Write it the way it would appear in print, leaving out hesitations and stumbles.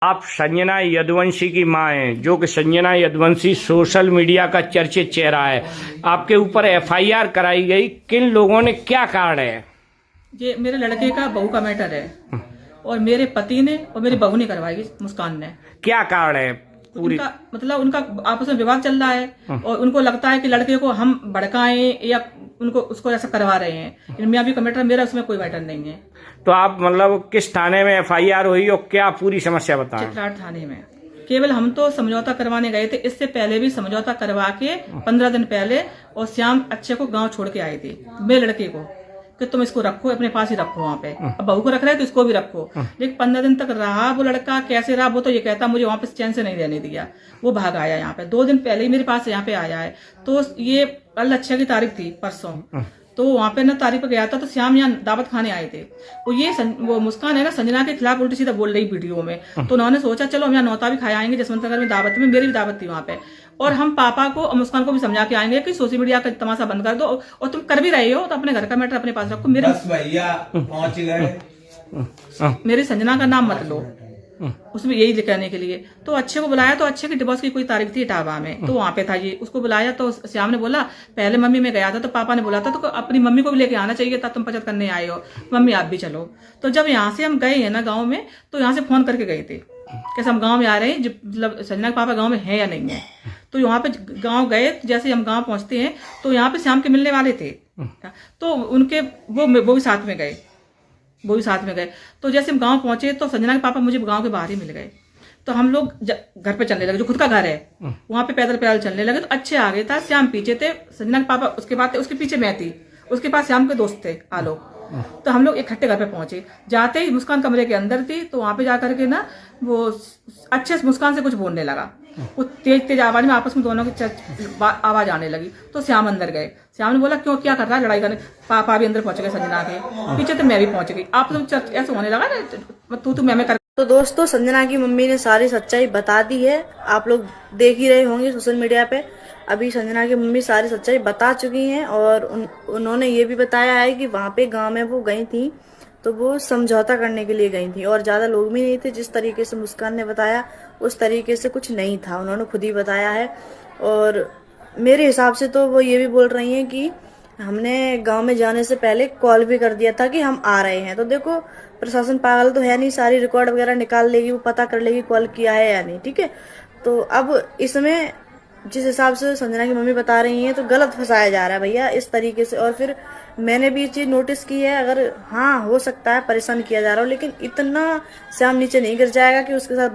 आप संजना यदुवंशी की मां हैं, जो कि संजना यदुवंशी सोशल मीडिया का चर्चित चेहरा है। आपके ऊपर एफआईआर कराई गई, किन लोगों ने, क्या कारण है? ये मेरे लड़के का बहू का मैटर है और मेरे पति ने और मेरी बहू ने करवाई, मुस्कान ने। क्या कारण है? पूरी उनका मतलब उनका आपस में विवाद चल रहा है और उनको लगता है कि लड़के को हम भड़काएं या उनको उसको ऐसा करवा रहे हैं। इनमें अभी का मैटर, मेरा उसमें कोई मैटर नहीं है। तो आप मतलब किस थाने में एफआईआर हुई और क्या पूरी समस्या बताएं? चित्राट थाने में। केवल हम तो समझौता करवाने गए थे, इससे पहले भी समझौता करवा के 15 दिन पहले, और श्याम अच्छे को गांव छोड़ के आए थे मेरे लड़के को कि तुम इसको रखो, अपने पास ही रखो वहाँ पे। अब बहू को रख रहे तो इसको भी रखो। लेकिन 15 दिन तक रहा वो लड़का। कैसे रहा वो तो ये कहता मुझे वहाँ पे चैन से नहीं रहने दिया। वो भाग आया यहाँ पे, 2 दिन पहले ही मेरे पास यहाँ पे आया है। तो ये कल अच्छा की तारीख थी, परसों। तो वहाँ पे ना तारीख पे गया था, तो श्याम यहाँ दावत खाने आए थे। वो मुस्कान है ना, संजना के खिलाफ उल्टी सीधा बोल रही वीडियो में। तो उन्होंने सोचा चलो हम यहाँ नौता भी खाए आएंगे जसवंत नगर में दावत में, मेरी भी दावत थी वहाँ पे। और हम पापा को और मुस्कान को भी समझा के आएंगे कि सोशल मीडिया का तमाशा बंद कर दो, और तुम कर भी रहे हो तो अपने घर का मैटर अपने पास रखो। बस भैया पहुंच गए। मेरी संजना का नाम मत लो उसमें, यही कहने के लिए। तो अच्छे को बुलाया, तो अच्छे की डिवोर्स की कोई तारीख थी इटावा में, तो वहां पे था ये। उसको बुलाया तो श्याम ने बोला पहले मम्मी में गया था, तो पापा ने बोला था तो अपनी मम्मी को भी लेके आना चाहिए था, तुम पचत करने आए हो, मम्मी आप भी चलो। तो जब यहाँ से हम गए हैं ना गाँव में, तो यहाँ से फोन करके गए थे कैसे हम गाँव में आ रहे हैं, मतलब संजना के पापा गाँव में है या नहीं है। तो यहाँ पे गाँव गए, जैसे हम गाँव पहुंचते हैं तो यहाँ पे श्याम के मिलने वाले थे, तो उनके वो भी साथ में गए, तो जैसे हम गांव पहुंचे तो संजना के पापा मुझे गांव के बाहर ही मिल गए। तो हम लोग घर पे चलने लगे, जो खुद का घर है वहां पे पैदल चलने लगे। तो अच्छे आ गए था, श्याम पीछे थे, संजना के पापा उसके बाद थे, उसके पीछे मैं थी, उसके पास श्याम के दोस्त थे आलोक। तो हम लोग इकट्ठे घर पे पहुंचे। जाते ही मुस्कान कमरे के अंदर थी, तो वहां पे जाकर के ना वो अच्छे से मुस्कान से कुछ बोलने लगा। वो तेज आवाज में आपस में दोनों की आवाज आने लगी। तो श्याम अंदर गए। श्याम ने बोला क्यों, क्या कर रहा है, लड़ाई करने। पापा भी अंदर पहुंच गए संजना के पीछे, तो मैं भी पहुंच गई। आप लोग ऐसे होने लगा ना, तू मैं कर। तो दोस्तों, संजना की मम्मी ने सारी सच्चाई बता दी है। आप लोग देख ही रहे होंगे सोशल मीडिया पे। अभी संजना की मम्मी सारी सच्चाई बता चुकी हैं और उन्होंने ये भी बताया है कि वहाँ पे गांव में वो गई थी तो वो समझौता करने के लिए गई थी और ज्यादा लोग भी नहीं थे। जिस तरीके से मुस्कान ने बताया उस तरीके से कुछ नहीं था, उन्होंने खुद ही बताया है। और मेरे हिसाब से तो वो ये भी बोल रही हैं कि हमने गांव में जाने से पहले कॉल भी कर दिया था कि हम आ रहे हैं। तो देखो, प्रशासन पागल तो है नहीं, सारी रिकॉर्ड वगैरह निकाल लेगी, वो पता कर लेगी कॉल किया है या नहीं। ठीक है, तो अब इसमें जिस हिसाब से संजना की मम्मी बता रही हैं तो गलत फंसाया जा रहा है भैया इस तरीके से। और फिर मैंने भी ये चीज नोटिस की है, अगर हाँ हो सकता है परेशान किया जा रहा हो, लेकिन इतना श्याम नीचे नहीं गिर जाएगा कि उसके साथ